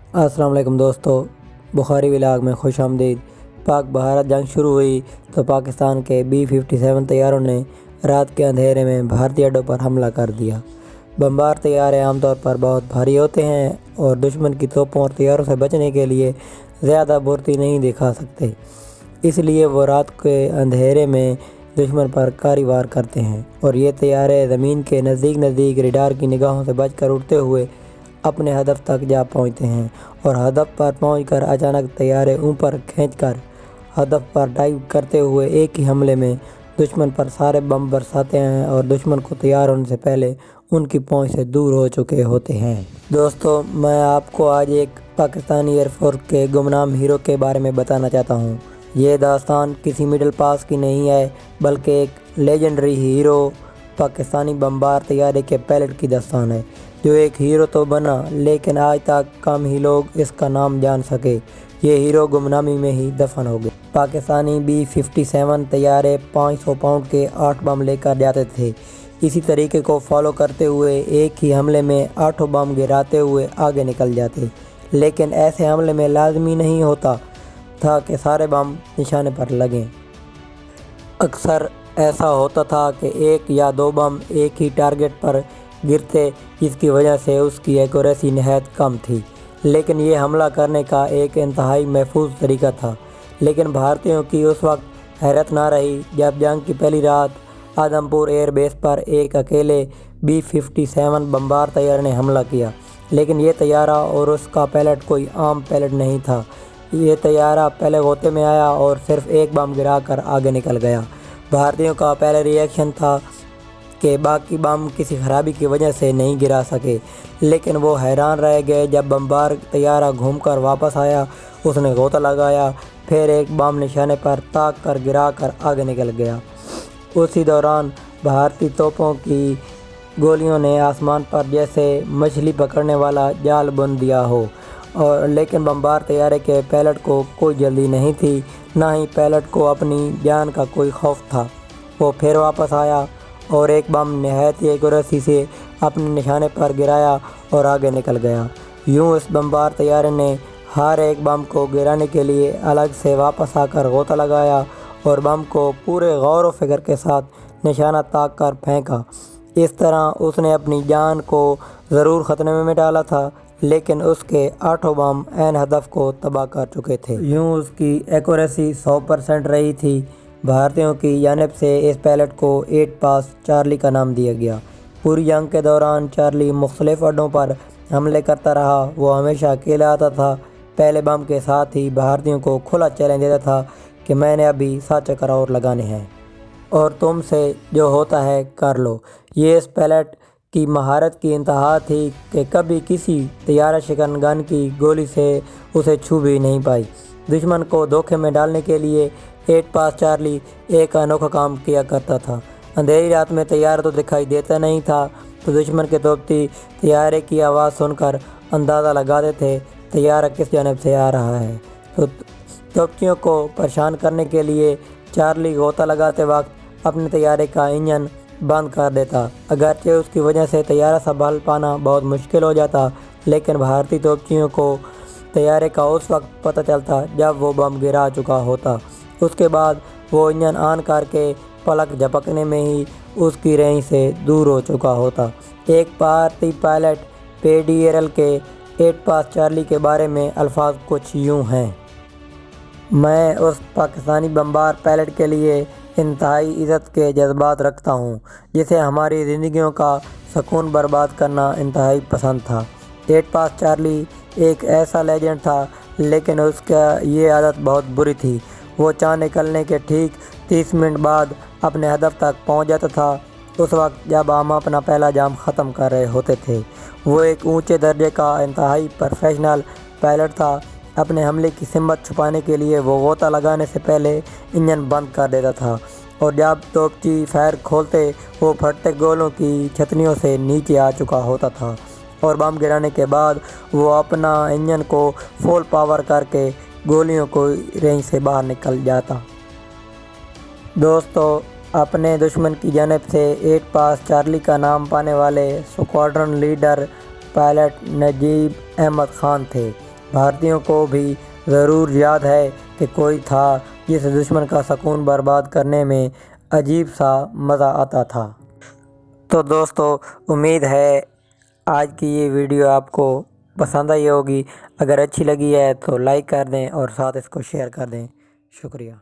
अस्सलाम वालेकुम दोस्तों, बुखारी विलाग में खुश आमदीद। पाक भारत जंग शुरू हुई तो पाकिस्तान के B-57 तैयारों ने रात के अंधेरे में भारतीय अड्डों पर हमला कर दिया। बमबार तैयारे आमतौर पर बहुत भारी होते हैं और दुश्मन की तोपों और तैयारों से बचने के लिए ज़्यादा फुर्ती नहीं दिखा सकते, इसलिए वो रात के अंधेरे में दुश्मन पर कारी वार करते हैं और ये तैयारे ज़मीन के नज़दीक रडार की निगाहों से बचकर उड़ते हुए अपने हदफ तक जा पहुंचते हैं और हदफ पर पहुंचकर अचानक तैयारे ऊपर खींचकर हदफ पर डाइव करते हुए एक ही हमले में दुश्मन पर सारे बम बरसाते हैं और दुश्मन को तैयार होने से पहले उनकी पहुंच से दूर हो चुके होते हैं। दोस्तों, मैं आपको आज एक पाकिस्तानी एयरफोर्स के गुमनाम हीरो के बारे में बताना चाहता हूँ। ये दास्तान किसी मिडिल पास की नहीं है, बल्कि एक लेजेंडरी हीरो पाकिस्तानी बमबार तैयारे के पायलट की दास्तान है, जो एक हीरो तो बना लेकिन आज तक कम ही लोग इसका नाम जान सके। ये हीरो गुमनामी में ही दफन हो गए। पाकिस्तानी B-57 तैयारे 500 पाउंड के 8 बम लेकर जाते थे। इसी तरीके को फॉलो करते हुए एक ही हमले में 8 बम गिराते हुए आगे निकल जाते, लेकिन ऐसे हमले में लाजमी नहीं होता था कि सारे बम निशाने पर लगें। अक्सर ऐसा होता था कि एक या दो बम एक ही टारगेट पर गिरते, जिसकी वजह से उसकी एक्यूरेसी नहायत कम थी, लेकिन ये हमला करने का एक इंतहाई महफूज तरीका था। लेकिन भारतीयों की उस वक्त हैरत ना रही जब जंग की पहली रात आदमपुर एयर बेस पर एक अकेले B-57 बमबार तैयार ने हमला किया। लेकिन ये तैयारा और उसका पायलट कोई आम पायलट नहीं था। ये तैयारा पहले गोते में आया और सिर्फ एक बम गिराकर आगे निकल गया। भारतीयों का पहला रिएक्शन था कि बाकी बम किसी खराबी की वजह से नहीं गिरा सके, लेकिन वो हैरान रह गए जब बमबार तैयारा घूमकर वापस आया। उसने गोता लगाया, फिर एक बम निशाने पर ताक कर गिरा कर आगे निकल गया। उसी दौरान भारतीय तोपों की गोलियों ने आसमान पर जैसे मछली पकड़ने वाला जाल बुन दिया हो, और लेकिन बमबार तैयारे के पायलट को कोई जल्दी नहीं थी, ना ही पायलट को अपनी जान का कोई खौफ था। वो फिर वापस आया और एक बम नहायत एक्यूरेसी से अपने निशाने पर गिराया और आगे निकल गया। यूँ इस बमबार तैयारे ने हर एक बम को गिराने के लिए अलग से वापस आकर गोता लगाया और बम को पूरे गौर व फिक्र के साथ निशाना ताक कर फेंका। इस तरह उसने अपनी जान को ज़रूर ख़तरे में डाला था, लेकिन उसके 8 बम ऐन हदफ को तबाह कर चुके थे। यूँ उसकी एक्यूरेसी 100% रही थी। भारतीयों की जानिब से इस पायलट को 8 पास चार्ली का नाम दिया गया। पूरी जंग के दौरान चार्ली मुख्तलिफ अड्डों पर हमले करता रहा। वो हमेशा अकेला आता था। पहले बम के साथ ही भारतीयों को खुला चैलेंज देता था कि मैंने अभी 7 चक्कर और लगाने हैं और तुमसे जो होता है कर लो। ये इस पायलट की महारत की इंतहा थी कि कभी किसी तैयारा शिकन गन की गोली से उसे छू भी नहीं पाई। दुश्मन को धोखे में डालने के लिए 8 पास चार्ली एक अनोखा काम किया करता था। अंधेरी रात में तैयारा तो दिखाई देता नहीं था, तो दुश्मन के तोपती तैयारे की आवाज़ सुनकर अंदाज़ा लगाते थे तैयारा किस जानिब से आ रहा है। तो तोपचियों को परेशान करने के लिए चार्ली गोता लगाते वक्त अपने तैयारे का इंजन बंद कर देता। अगरचे उसकी वजह से तैयारा संभाल पाना बहुत मुश्किल हो जाता, लेकिन भारतीय तोपचियों को तैयारे का उस वक्त पता चलता जब वो बम गिरा चुका होता। उसके बाद वो इंजन ऑन करके पलक झपकने में ही उसकी रेंज से दूर हो चुका होता। एक भारतीय पायलट पेडी एरल के 8 पास चार्ली के बारे में अल्फाज कुछ यूँ हैं। मैं उस पाकिस्तानी बमबार पायलट के लिए इंतहाई इज़्ज़त के जज्बात रखता हूँ, जिसे हमारी ज़िंदगियों का सुकून बर्बाद करना इंतहाई पसंद था। 8 पास चार्ली एक ऐसा लेजेंड था, लेकिन उसका ये आदत बहुत बुरी थी। वो चाँद निकलने के ठीक 30 मिनट बाद अपने हदफ तक पहुंच जाता था, उस वक्त जब हम अपना पहला जाम ख़त्म कर रहे होते थे। वो एक ऊंचे दर्जे का इंतहाई प्रोफेशनल पायलट था। अपने हमले की सिमत छुपाने के लिए वो गोता लगाने से पहले इंजन बंद कर देता था, और जब तोपची फायर खोलते वो फटते गोलों की छतनियों से नीचे आ चुका होता था, और बम गिराने के बाद वो अपना इंजन को फुल पावर करके गोलियों को रेंज से बाहर निकल जाता। दोस्तों, अपने दुश्मन की जानिब से 8 पास चार्ली का नाम पाने वाले squadron leader pilot Najeeb Ahmed Khan थे। بھارتیوں کو بھی ضرور یاد ہے کہ کوئی تھا جس دشمن کا سکون برباد کرنے میں عجیب سا مزہ آتا تھا۔ تو دوستو، امید ہے آج کی یہ ویڈیو آپ کو پسند آئی ہوگی۔ اگر اچھی لگی ہے تو لائک کر دیں اور ساتھ اس کو شیئر کر دیں۔ شکریہ۔